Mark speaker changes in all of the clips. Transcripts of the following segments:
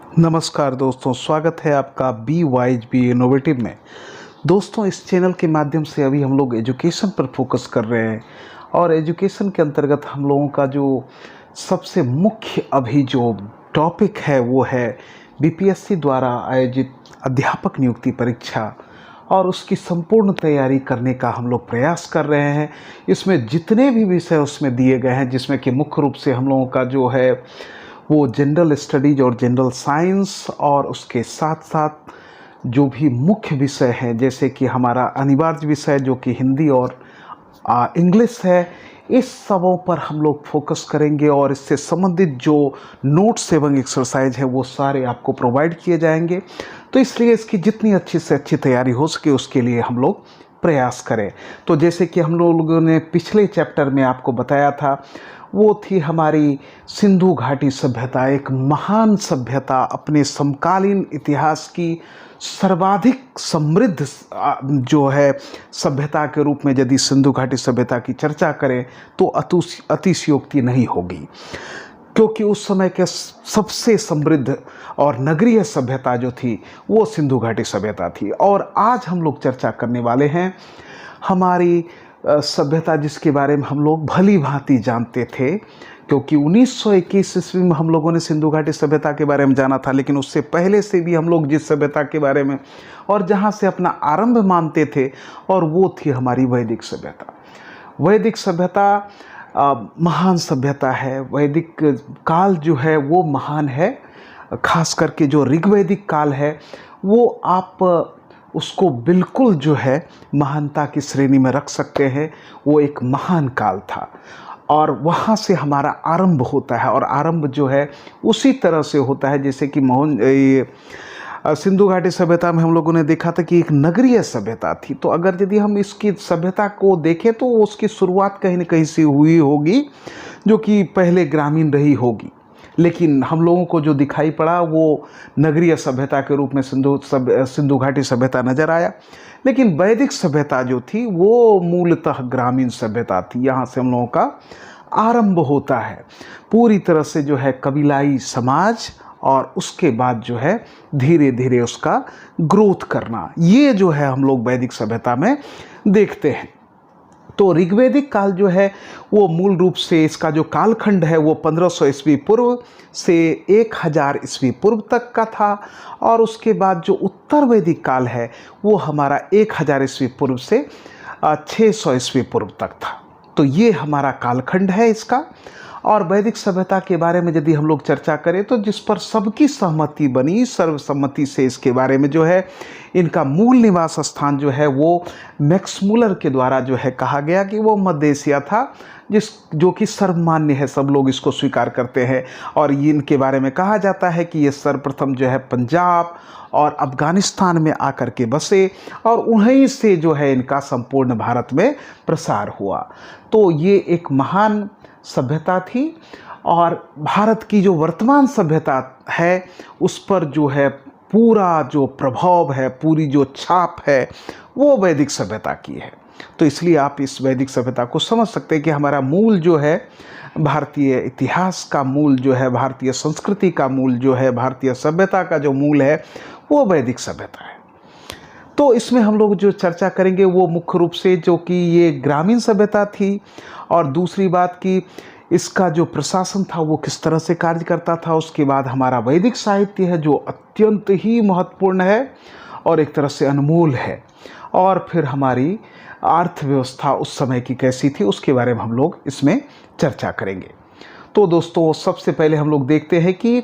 Speaker 1: नमस्कार दोस्तों, स्वागत है आपका बी वाइज बी इनोवेटिव में। दोस्तों, इस चैनल के माध्यम से अभी हम लोग एजुकेशन पर फोकस कर रहे हैं और एजुकेशन के अंतर्गत हम लोगों का जो सबसे मुख्य अभी जो टॉपिक है वो है बीपीएससी द्वारा आयोजित अध्यापक नियुक्ति परीक्षा और उसकी संपूर्ण तैयारी करने का हम लोग प्रयास कर रहे हैं। इसमें जितने भी विषय उसमें दिए गए हैं, जिसमें कि मुख्य रूप से हम लोगों का जो है वो जनरल स्टडीज और जनरल साइंस और उसके साथ साथ जो भी मुख्य विषय हैं, जैसे कि हमारा अनिवार्य विषय जो कि हिंदी और इंग्लिश है, इस सबों पर हम लोग फोकस करेंगे और इससे संबंधित जो नोट्स एवं एक्सरसाइज है वो सारे आपको प्रोवाइड किए जाएंगे। तो इसलिए इसकी जितनी अच्छी से अच्छी तैयारी हो सके उसके लिए हम लोग प्रयास करें। तो जैसे कि हम लोगों ने पिछले चैप्टर में आपको बताया था, वो थी हमारी सिंधु घाटी सभ्यता, एक महान सभ्यता, अपने समकालीन इतिहास की सर्वाधिक समृद्ध जो है सभ्यता के रूप में यदि सिंधु घाटी सभ्यता की चर्चा करें तो अतिशयोक्ति नहीं होगी, क्योंकि उस समय के सबसे समृद्ध और नगरीय सभ्यता जो थी वो सिंधु घाटी सभ्यता थी। और आज हम लोग चर्चा करने वाले हैं हमारी सभ्यता, जिसके बारे में हम लोग भली भांति जानते थे, क्योंकि 1921 ईस्वी में हम लोगों ने सिंधु घाटी सभ्यता के बारे में जाना था, लेकिन उससे पहले से भी हम लोग जिस सभ्यता के बारे में और जहाँ से अपना आरंभ मानते थे, और वो थी हमारी वैदिक सभ्यता। वैदिक सभ्यता महान सभ्यता है। वैदिक काल जो है वो महान है, खास करके जो ऋग्वैदिक काल है वो आप उसको बिल्कुल जो है महानता की श्रेणी में रख सकते हैं। वो एक महान काल था और वहाँ से हमारा आरंभ होता है, और आरंभ जो है उसी तरह से होता है जैसे कि सिंधु घाटी सभ्यता में हम लोगों ने देखा था कि एक नगरीय सभ्यता थी। तो अगर यदि हम इसकी सभ्यता को देखें तो उसकी शुरुआत कहीं न कहीं से हुई होगी, जो कि पहले ग्रामीण रही होगी, लेकिन हम लोगों को जो दिखाई पड़ा वो नगरीय सभ्यता के रूप में सिंधु घाटी सभ्यता नजर आया। लेकिन वैदिक सभ्यता जो थी वो मूलतः ग्रामीण सभ्यता थी। यहाँ से हम लोगों का आरंभ होता है पूरी तरह से जो है कबीलाई समाज, और उसके बाद जो है धीरे धीरे उसका ग्रोथ करना, ये जो है हम लोग वैदिक सभ्यता में देखते हैं। तो ऋग्वैदिक काल जो है वो मूल रूप से इसका जो कालखंड है वो 1500 ईस्वी पूर्व से 1000 ईस्वी पूर्व तक का था, और उसके बाद जो उत्तर वैदिक काल है वो हमारा 1000 ईस्वी पूर्व से 600 ईस्वी पूर्व तक था। तो ये हमारा कालखंड है इसका। और वैदिक सभ्यता के बारे में यदि हम लोग चर्चा करें तो जिस पर सबकी सहमति बनी, सर्वसम्मति से इसके बारे में जो है इनका मूल निवास स्थान जो है वो मैक्समूलर के द्वारा जो है कहा गया कि वो मध्य एशिया था, जो कि सर्वमान्य है, सब लोग इसको स्वीकार करते हैं। और इनके बारे में कहा जाता है कि ये सर्वप्रथम जो है पंजाब और अफगानिस्तान में आकर के बसे और उन्हीं से जो है इनका संपूर्ण भारत में प्रसार हुआ। तो ये एक महान सभ्यता थी, और भारत की जो वर्तमान सभ्यता है उस पर जो है पूरा जो प्रभाव है, पूरी जो छाप है वो वैदिक सभ्यता की है। तो इसलिए आप इस वैदिक सभ्यता को समझ सकते हैं कि हमारा मूल जो है भारतीय इतिहास का मूल जो है, भारतीय संस्कृति का मूल जो है, भारतीय सभ्यता का जो मूल है वो वैदिक सभ्यता है। तो इसमें हम लोग जो चर्चा करेंगे वो मुख्य रूप से जो कि ये ग्रामीण सभ्यता थी, और दूसरी बात कि इसका जो प्रशासन था वो किस तरह से कार्य करता था। उसके बाद हमारा वैदिक साहित्य है जो अत्यंत ही महत्वपूर्ण है और एक तरह से अनमोल है, और फिर हमारी अर्थव्यवस्था उस समय की कैसी थी उसके बारे में हम लोग इसमें चर्चा करेंगे। तो दोस्तों, सबसे पहले हम लोग देखते हैं कि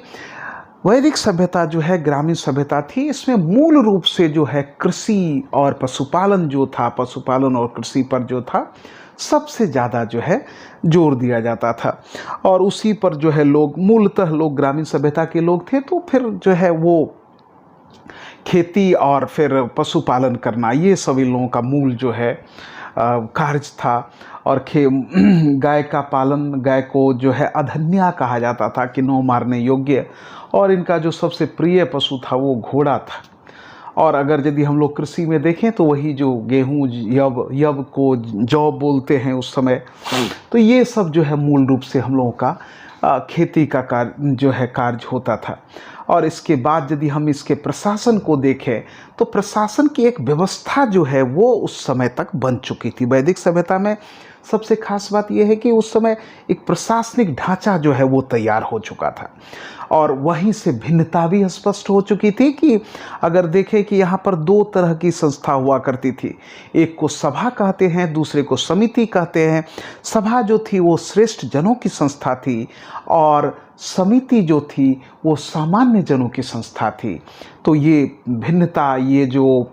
Speaker 1: वैदिक सभ्यता जो है ग्रामीण सभ्यता थी। इसमें मूल रूप से जो है कृषि और पशुपालन जो था, पशुपालन और कृषि पर जो था सबसे ज़्यादा जो है जोर दिया जाता था, और उसी पर जो है लोग मूलतः लोग ग्रामीण सभ्यता के लोग थे। तो फिर जो है वो खेती और फिर पशुपालन करना, ये सभी लोगों का मूल जो है कार्य था। और गाय का पालन, गाय को जो है अधन्या कहा जाता था कि नौ मारने योग्य, और इनका जो सबसे प्रिय पशु था वो घोड़ा था। और अगर यदि हम लोग कृषि में देखें तो वही जो गेहूँ, यब को जौ बोलते हैं उस समय, तो ये सब जो है मूल रूप से हम लोगों का खेती का कार्य जो है कार्य होता था। और इसके बाद यदि हम इसके प्रशासन को देखें तो प्रशासन की एक व्यवस्था जो है वो उस समय तक बन चुकी थी। वैदिक सभ्यता में सबसे खास बात यह है कि उस समय एक प्रशासनिक ढांचा जो है वो तैयार हो चुका था और वहीं से भिन्नता भी स्पष्ट हो चुकी थी कि अगर देखें कि यहाँ पर दो तरह की संस्था हुआ करती थी। एक को सभा कहते हैं, दूसरे को समिति कहते हैं। सभा जो थी वो श्रेष्ठ जनों की संस्था थी और समिति जो थी वो सामान्य जनों की संस्था थी। तो ये भिन्नता, ये जो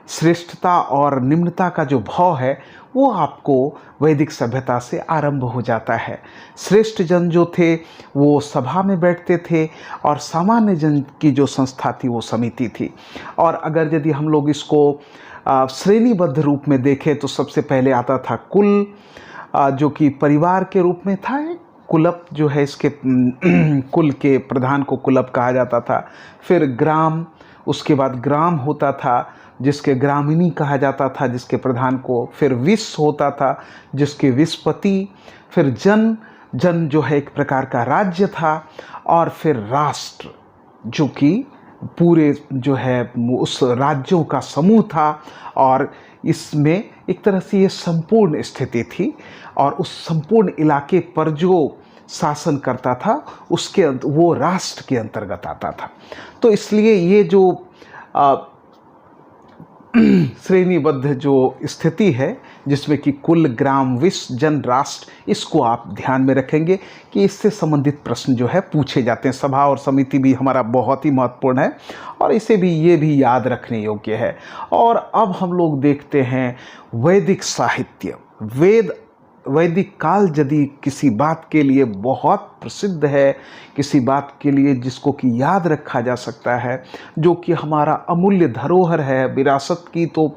Speaker 1: श्रेष्ठता और निम्नता का जो भाव है वो आपको वैदिक सभ्यता से आरंभ हो जाता है। श्रेष्ठ जन जो थे वो सभा में बैठते थे और सामान्य जन की जो संस्था थी वो समिति थी। और अगर यदि हम लोग इसको श्रेणीबद्ध रूप में देखें तो सबसे पहले आता था कुल, जो कि परिवार के रूप में था। कुलप जो है, इसके कुल के प्रधान को कुलप कहा जाता था। फिर ग्राम, उसके बाद ग्राम होता था जिसके ग्रामिणी कहा जाता था, जिसके प्रधान को। फिर विश होता था जिसके विशपति। फिर जन, जन जो है एक प्रकार का राज्य था। और फिर राष्ट्र जो कि पूरे जो है उस राज्यों का समूह था और इसमें एक तरह से ये संपूर्ण स्थिति थी और उस संपूर्ण इलाके पर जो शासन करता था उसके वो राष्ट्र के अंतर्गत आता था। तो इसलिए ये जो श्रेणीबद्ध जो स्थिति है जिसमें कि कुल, ग्राम, विश, जन, राष्ट्र, इसको आप ध्यान में रखेंगे कि इससे संबंधित प्रश्न जो है पूछे जाते हैं। सभा और समिति भी हमारा बहुत ही महत्वपूर्ण है और इसे भी, ये भी याद रखने योग्य है। और अब हम लोग देखते हैं वैदिक साहित्य। वैदिक काल यदि किसी बात के लिए बहुत प्रसिद्ध है, किसी बात के लिए जिसको कि याद रखा जा सकता है, जो कि हमारा अमूल्य धरोहर है, विरासत की तो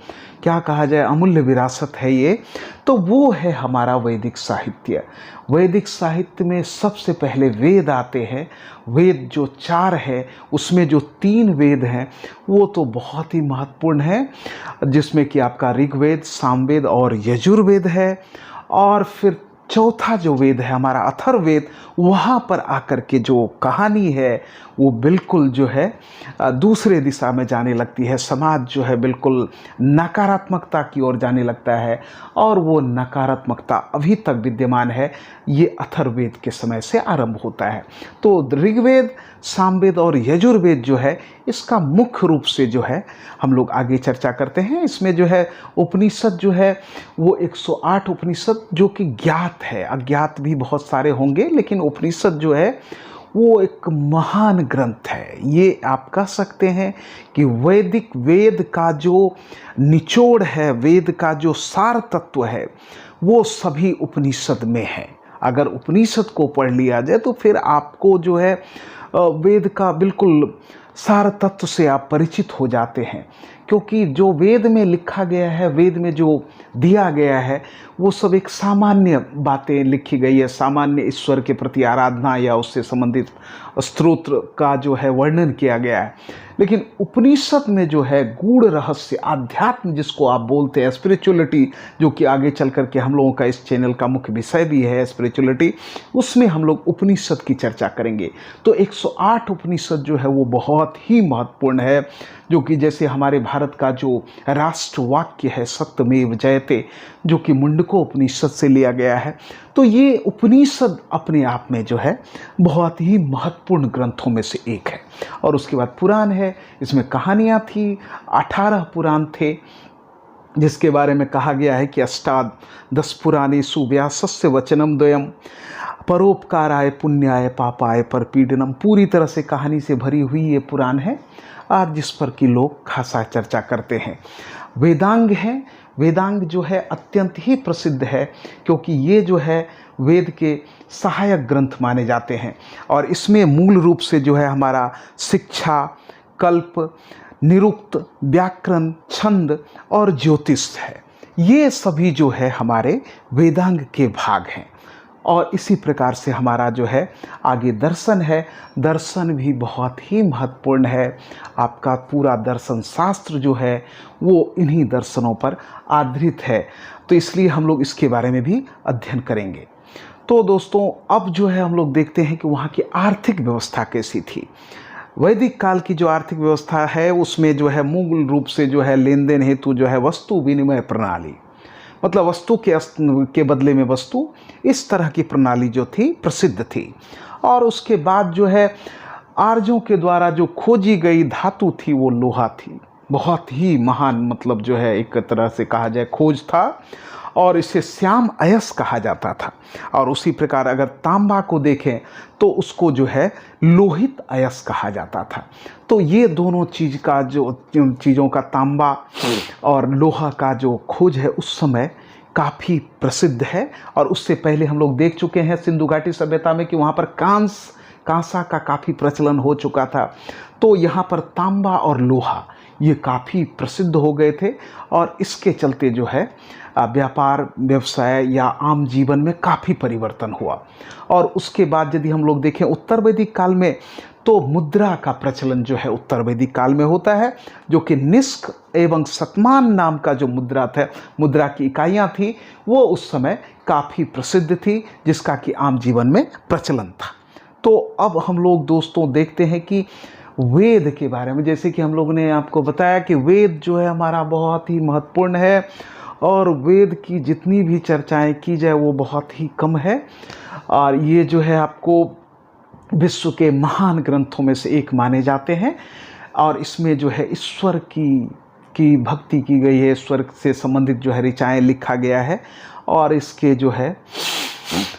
Speaker 1: क्या कहा जाए, अमूल्य विरासत है ये, तो वो है हमारा वैदिक साहित्य। वैदिक साहित्य में सबसे पहले वेद आते हैं। वेद जो 4 है उसमें जो 3 वेद हैं वो तो बहुत ही महत्वपूर्ण है, जिसमें कि आपका ऋग्वेद, सामवेद और यजुर्वेद है। और फिर चौथा जो वेद है हमारा अथर्ववेद, वहाँ पर आकर के जो कहानी है वो बिल्कुल जो है दूसरे दिशा में जाने लगती है। समाज जो है बिल्कुल नकारात्मकता की ओर जाने लगता है और वो नकारात्मकता अभी तक विद्यमान है। ये अथर्ववेद के समय से आरंभ होता है। तो ऋग्वेद, सामवेद और यजुर्वेद जो है इसका मुख्य रूप से जो है हम लोग आगे चर्चा करते हैं। इसमें जो है उपनिषद जो है वो 108 उपनिषद जो कि ज्ञात है, अज्ञात भी बहुत सारे होंगे, लेकिन उपनिषद जो है वो एक महान ग्रंथ है। ये आप कह सकते हैं कि वैदिक वेद का जो निचोड़ है, वेद का जो सार तत्व है वो सभी उपनिषद में है। अगर उपनिषद को पढ़ लिया जाए तो फिर आपको जो है वेद का बिल्कुल सार तत्व से आप परिचित हो जाते हैं, क्योंकि जो वेद में लिखा गया है, वेद में जो दिया गया है वो सब एक सामान्य बातें लिखी गई है, सामान्य ईश्वर के प्रति आराधना या उससे संबंधित स्तोत्र का जो है वर्णन किया गया है। लेकिन उपनिषद में जो है गूढ़ रहस्य, आध्यात्म जिसको आप बोलते हैं, स्पिरिचुअलिटी, जो कि आगे चल कर के हम लोगों का इस चैनल का मुख्य विषय भी है स्पिरिचुअलिटी, उसमें हम लोग उपनिषद की चर्चा करेंगे। तो 108 उपनिषद जो है वो बहुत ही महत्वपूर्ण है, जो कि जैसे हमारे भारत का जो राष्ट्र वाक्य है सत्यमेव जयते, जो कि मुंडको उपनिषद से लिया गया है। तो ये उपनिषद अपने आप में जो है बहुत ही महत्वपूर्ण ग्रंथों में से एक है। और उसके बाद पुराण है, इसमें कहानियाँ थी, 18 पुराण थे, जिसके बारे में कहा गया है कि अष्टादश पुराणेषु व्यासस्य वचनम द्वयम परोपकाराय पुण्याय पापाय परपीडनम। पूरी तरह से कहानी से भरी हुई ये पुराण है और जिस पर कि लोग खासा चर्चा करते हैं। वेदांग है, वेदांग जो है अत्यंत ही प्रसिद्ध है, क्योंकि ये जो है वेद के सहायक ग्रंथ माने जाते हैं और इसमें मूल रूप से जो है हमारा शिक्षा, कल्प, निरुक्त, व्याकरण, छंद और ज्योतिष है। ये सभी जो है हमारे वेदांग के भाग हैं। और इसी प्रकार से हमारा जो है आगे दर्शन है, दर्शन भी बहुत ही महत्वपूर्ण है। आपका पूरा दर्शन शास्त्र जो है वो इन्हीं दर्शनों पर आधारित है, तो इसलिए हम लोग इसके बारे में भी अध्ययन करेंगे। तो दोस्तों अब जो है हम लोग देखते हैं कि वहाँ की आर्थिक व्यवस्था कैसी थी। वैदिक काल की जो आर्थिक व्यवस्था है उसमें जो है मूल रूप से जो है लेन देन हेतु जो है वस्तु विनिमय प्रणाली, मतलब वस्तु के बदले में वस्तु, इस तरह की प्रणाली जो थी प्रसिद्ध थी। और उसके बाद जो है आर्यों के द्वारा जो खोजी गई धातु थी वो लोहा थी। बहुत ही महान, मतलब जो है एक तरह से कहा जाए खोज था, और इसे श्याम अयस कहा जाता था। और उसी प्रकार अगर तांबा को देखें तो उसको जो है लोहित अयस कहा जाता था। तो ये दोनों चीज़ का जो चीज़ों का, तांबा और लोहा का जो खोज है उस समय काफ़ी प्रसिद्ध है। और उससे पहले हम लोग देख चुके हैं सिंधु घाटी सभ्यता में कि वहाँ पर कांसा का काफ़ी प्रचलन हो चुका था। तो यहाँ पर तांबा और लोहा ये काफ़ी प्रसिद्ध हो गए थे, और इसके चलते जो है व्यापार व्यवसाय या आम जीवन में काफ़ी परिवर्तन हुआ। और उसके बाद यदि हम लोग देखें उत्तर वैदिक काल में, तो मुद्रा का प्रचलन जो है उत्तर वैदिक काल में होता है, जो कि निष्क एवं शतमान नाम का जो मुद्रा था, मुद्रा की इकाइयाँ थी, वो उस समय काफ़ी प्रसिद्ध थी, जिसका कि आम जीवन में प्रचलन था। तो अब हम लोग दोस्तों देखते हैं कि वेद के बारे में। जैसे कि हम लोग ने आपको बताया कि वेद जो है हमारा बहुत ही महत्वपूर्ण है, और वेद की जितनी भी चर्चाएं की जाए वो बहुत ही कम है। और ये जो है आपको विश्व के महान ग्रंथों में से एक माने जाते हैं, और इसमें जो है ईश्वर की भक्ति की गई है, ईश्वर से संबंधित जो है ऋचाएँ लिखा गया है, और इसके जो है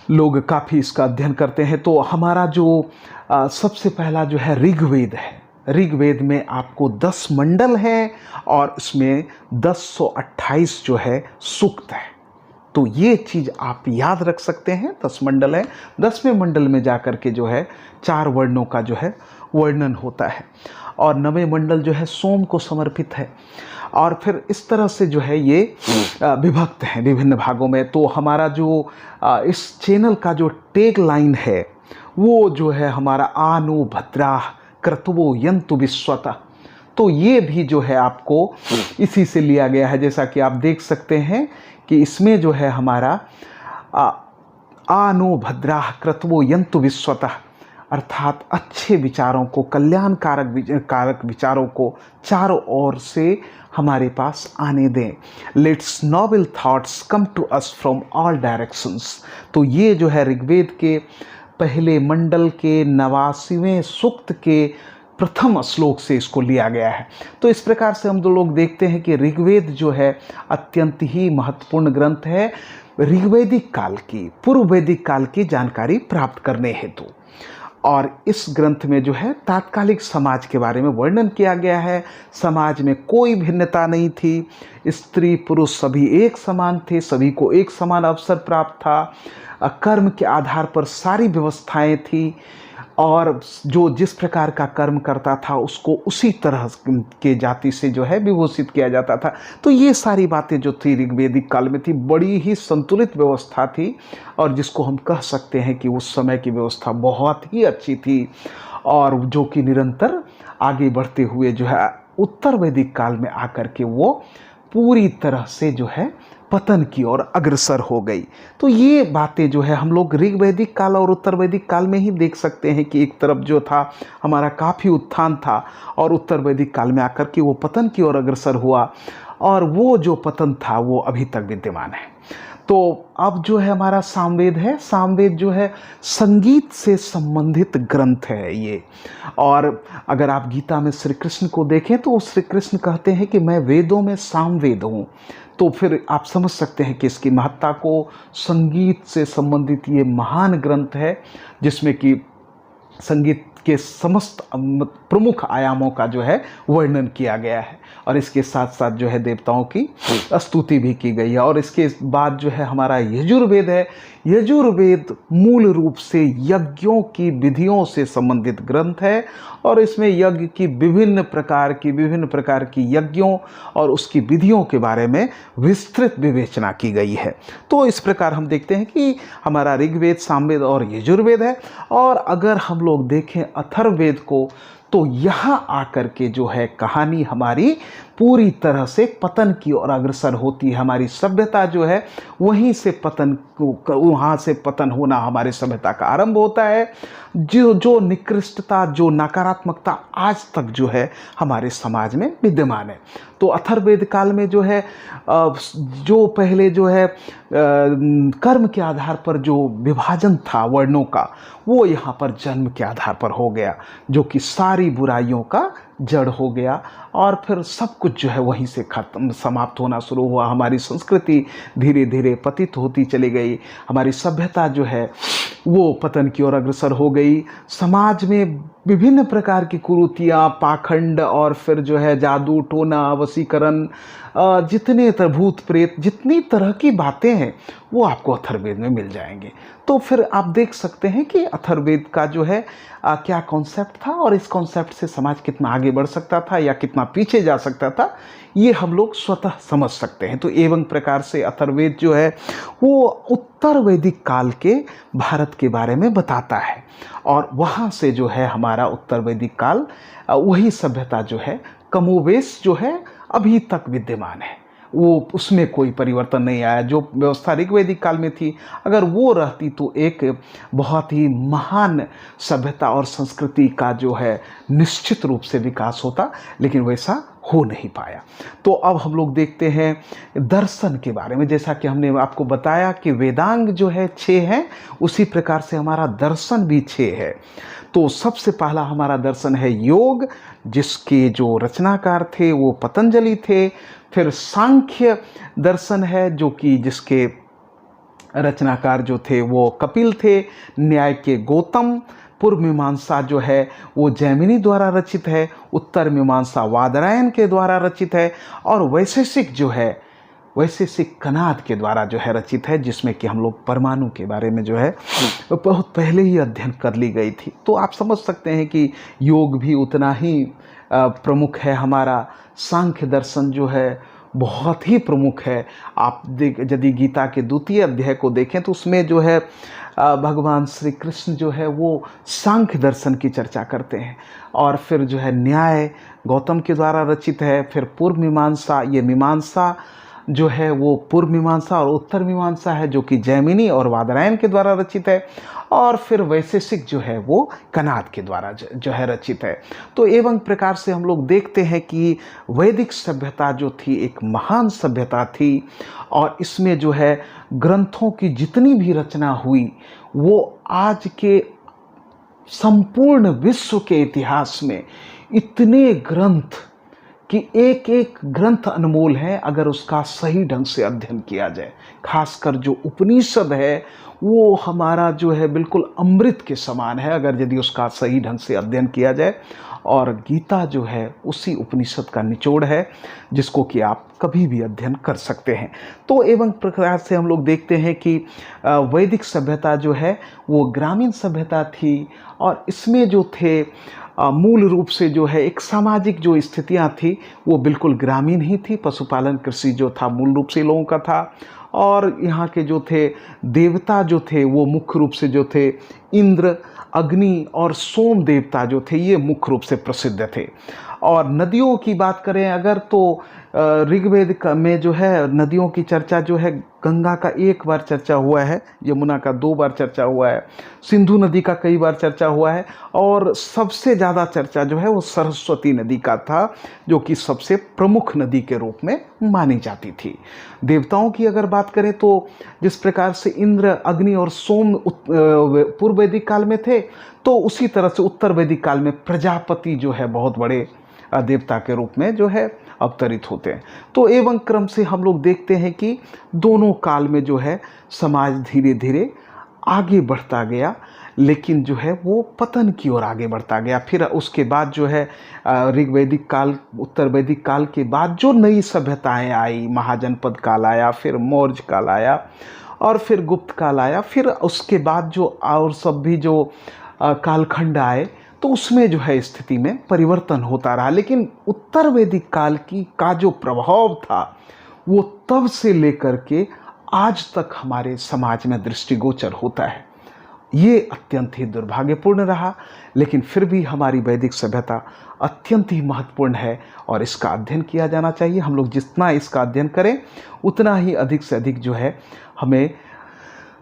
Speaker 1: लोग काफ़ी इसका अध्ययन करते हैं। तो हमारा जो सबसे पहला जो है ऋग्वेद है। ऋग्वेद में आपको 10 मंडल हैं, और इसमें 1028 जो है सूक्त है। तो ये चीज़ आप याद रख सकते हैं। 10 मंडल हैं, 10वें मंडल में जाकर के जो है 4 वर्णों का जो है वर्णन होता है, और 9वें मंडल जो है सोम को समर्पित है। और फिर इस तरह से जो है ये विभक्त हैं विभिन्न भागों में। तो हमारा जो इस चैनल का जो टैग लाइन है वो जो है हमारा आनो भद्रा क्रतुवो यंतु विश्वतः। तो ये भी जो है आपको इसी से लिया गया है। जैसा कि आप देख सकते हैं कि इसमें जो है हमारा आनो भद्रा क्रतुवो यंतु विश्वतः, अर्थात अच्छे विचारों को, कल्याणकारक विचारों को चारों ओर से हमारे पास आने दें। Let's noble thoughts come to us from all directions. तो ये जो है ऋग्वेद के पहले मंडल के 89वें सूक्त के प्रथम श्लोक से इसको लिया गया है। तो इस प्रकार से हम दो लोग देखते हैं कि ऋग्वेद जो है अत्यंत ही महत्वपूर्ण ग्रंथ है ऋग्वैदिक काल की, पूर्व वैदिक काल की जानकारी प्राप्त करने हेतु। और इस ग्रंथ में जो है तात्कालिक समाज के बारे में वर्णन किया गया है। समाज में कोई भिन्नता नहीं थी, स्त्री पुरुष सभी एक समान थे, सभी को एक समान अवसर प्राप्त था, कर्म के आधार पर सारी व्यवस्थाएं थी, और जो जिस प्रकार का कर्म करता था उसको उसी तरह के जाति से जो है विभूषित किया जाता था। तो ये सारी बातें जो थी ऋग्वैदिक काल में थी, बड़ी ही संतुलित व्यवस्था थी, और जिसको हम कह सकते हैं कि उस समय की व्यवस्था बहुत ही अच्छी थी, और जो कि निरंतर आगे बढ़ते हुए जो है उत्तर वैदिक काल में आकर के वो पूरी तरह से जो है पतन की ओर अग्रसर हो गई। तो ये बातें जो है हम लोग ऋग्वैदिक काल और उत्तर वैदिक काल में ही देख सकते हैं कि एक तरफ जो था हमारा काफ़ी उत्थान था, और उत्तर वैदिक काल में आकर के वो पतन की ओर अग्रसर हुआ, और वो जो पतन था वो अभी तक विद्यमान है। तो अब जो है हमारा सामवेद है। सामवेद जो है संगीत से संबंधित ग्रंथ है ये। और अगर आप गीता में श्री कृष्ण को देखें तो श्री कृष्ण कहते हैं कि मैं वेदों में सामवेद हूँ। तो फिर आप समझ सकते हैं कि इसकी महत्ता को। संगीत से संबंधित ये महान ग्रंथ है, जिसमें कि संगीत के समस्त प्रमुख आयामों का जो है वर्णन किया गया है, और इसके साथ साथ जो है देवताओं की स्तुति भी की गई है। और इसके बाद जो है हमारा यजुर्वेद है। यजुर्वेद मूल रूप से यज्ञों की विधियों से संबंधित ग्रंथ है, और इसमें यज्ञ की विभिन्न प्रकार की यज्ञों और उसकी विधियों के बारे में विस्तृत विवेचना की गई है। तो इस प्रकार हम देखते हैं कि हमारा ऋग्वेद, सामवेद और यजुर्वेद है। और अगर हम लोग देखें अथर्ववेद को, तो यहाँ आकर के जो है कहानी हमारी पूरी तरह से पतन की ओर अग्रसर होती है। हमारी सभ्यता जो है वहीं से वहाँ से पतन होना हमारी सभ्यता का आरंभ होता है। जो निकृष्टता, जो नकारात्मकता आज तक जो है हमारे समाज में विद्यमान है। तो अथर्ववेद काल में जो है जो पहले जो है कर्म के आधार पर जो विभाजन था वर्णों का, वो यहाँ पर जन्म के आधार पर हो गया, जो कि सारी बुराइयों का जड़ हो गया। और फिर सब कुछ जो है वहीं से खत्म समाप्त होना शुरू हुआ। हमारी संस्कृति धीरे धीरे पतित होती चली गई। हमारी सभ्यता जो है वो पतन की ओर अग्रसर हो गई। समाज में विभिन्न प्रकार की कुरीतियाँ, पाखंड और फिर जो है जादू टोना, वशीकरण, जितने भूत प्रेत, जितनी तरह की बातें हैं वो आपको अथर्ववेद में मिल जाएंगे। तो फिर आप देख सकते हैं कि अथर्ववेद का जो है क्या कॉन्सेप्ट था और इस कॉन्सेप्ट से समाज कितना आगे बढ़ सकता था या कितना पीछे जा सकता था, ये हम लोग स्वतः समझ सकते हैं। तो एवं प्रकार से अथर्ववेद जो है वो उत्तर वैदिक काल के भारत के बारे में बताता है और वहाँ से जो है हमारा उत्तर वैदिक काल, वही सभ्यता जो है कमोवेश जो है अभी तक विद्यमान है। वो उसमें कोई परिवर्तन नहीं आया। जो व्यवस्था ऋग्वैदिक काल में थी, अगर वो रहती तो एक बहुत ही महान सभ्यता और संस्कृति का जो है निश्चित रूप से विकास होता, लेकिन वैसा हो नहीं पाया। तो अब हम लोग देखते हैं दर्शन के बारे में। जैसा कि हमने आपको बताया कि वेदांग जो है 6 हैं, उसी प्रकार से हमारा दर्शन भी 6 है। तो सबसे पहला हमारा दर्शन है योग, जिसके जो रचनाकार थे वो पतंजलि थे। फिर सांख्य दर्शन है, जो कि जिसके रचनाकार जो थे वो कपिल थे। न्याय के गौतम। पूर्व मीमांसा जो है वो जैमिनी द्वारा रचित है। उत्तर मीमांसा वादरायण के द्वारा रचित है। और वैशेषिक जो है वैशेषिक कनाद के द्वारा जो है रचित है, जिसमें कि हम लोग परमाणु के बारे में जो है बहुत पहले ही अध्ययन कर ली गई थी। तो आप समझ सकते हैं कि योग भी उतना ही प्रमुख है। हमारा सांख्य दर्शन जो है बहुत ही प्रमुख है। आप यदि गीता के 2वें अध्याय को देखें तो उसमें जो है भगवान श्री कृष्ण जो है वो सांख्य दर्शन की चर्चा करते हैं। और फिर जो है न्याय गौतम के द्वारा रचित है। फिर पूर्व मीमांसा, ये मीमांसा जो है वो पूर्व मीमांसा और उत्तर मीमांसा है, जो कि जैमिनी और वादरायण के द्वारा रचित है। और फिर वैशेषिक जो है वो कनाद के द्वारा जो है रचित है। तो एवं प्रकार से हम लोग देखते हैं कि वैदिक सभ्यता जो थी एक महान सभ्यता थी। और इसमें जो है ग्रंथों की जितनी भी रचना हुई वो आज के संपूर्ण विश्व के इतिहास में इतने ग्रंथ कि एक एक ग्रंथ अनमोल है अगर उसका सही ढंग से अध्ययन किया जाए। खासकर जो उपनिषद है वो हमारा जो है बिल्कुल अमृत के समान है अगर यदि उसका सही ढंग से अध्ययन किया जाए। और गीता जो है उसी उपनिषद का निचोड़ है, जिसको कि आप कभी भी अध्ययन कर सकते हैं। तो एवं प्रकार से हम लोग देखते हैं कि वैदिक सभ्यता जो है वो ग्रामीण सभ्यता थी। और इसमें जो थे मूल रूप से जो है एक सामाजिक जो स्थितियां थी वो बिल्कुल ग्रामीण ही थी। पशुपालन कृषि जो था मूल रूप से लोगों का था। और यहाँ के जो थे देवता जो थे वो मुख्य रूप से जो थे इंद्र, अग्नि और सोम देवता जो थे ये मुख्य रूप से प्रसिद्ध थे। और नदियों की बात करें अगर तो ऋग्वेद में जो है नदियों की चर्चा जो है गंगा का 1 बार चर्चा हुआ है, यमुना का 2 बार चर्चा हुआ है, सिंधु नदी का कई बार चर्चा हुआ है। और सबसे ज़्यादा चर्चा जो है वो सरस्वती नदी का था, जो कि सबसे प्रमुख नदी के रूप में मानी जाती थी। देवताओं की अगर बात करें तो जिस प्रकार से इंद्र, अग्नि और सोम पूर्व वैदिक काल में थे, तो उसी तरह से उत्तर वैदिक काल में प्रजापति जो है बहुत बड़े देवता के रूप में जो है अवतरित होते हैं। तो एवं क्रम से हम लोग देखते हैं कि दोनों काल में जो है समाज धीरे धीरे आगे बढ़ता गया, लेकिन जो है वो पतन की ओर आगे बढ़ता गया। फिर उसके बाद जो है ऋग्वैदिक काल, उत्तर वैदिक काल के बाद जो नई सभ्यताएं आई, महाजनपद काल आया, फिर मौर्य काल आया और फिर गुप्त काल आया। फिर उसके बाद जो और सब भी जो कालखंड आए तो उसमें जो है स्थिति में परिवर्तन होता रहा। लेकिन उत्तर वैदिक काल का जो प्रभाव था वो तब से लेकर के आज तक हमारे समाज में दृष्टिगोचर होता है। ये अत्यंत ही दुर्भाग्यपूर्ण रहा, लेकिन फिर भी हमारी वैदिक सभ्यता अत्यंत ही महत्वपूर्ण है और इसका अध्ययन किया जाना चाहिए। हम लोग जितना इसका अध्ययन करें उतना ही अधिक से अधिक जो है हमें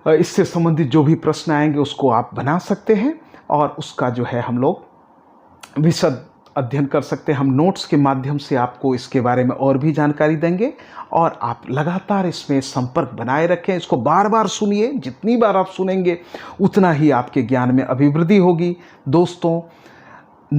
Speaker 1: इससे संबंधित जो भी प्रश्न आएंगे उसको आप बना सकते हैं और उसका जो है हम लोग विशद अध्ययन कर सकते हैं। हम नोट्स के माध्यम से आपको इसके बारे में और भी जानकारी देंगे और आप लगातार इसमें संपर्क बनाए रखें। इसको बार बार सुनिए, जितनी बार आप सुनेंगे उतना ही आपके ज्ञान में अभिवृद्धि होगी। दोस्तों,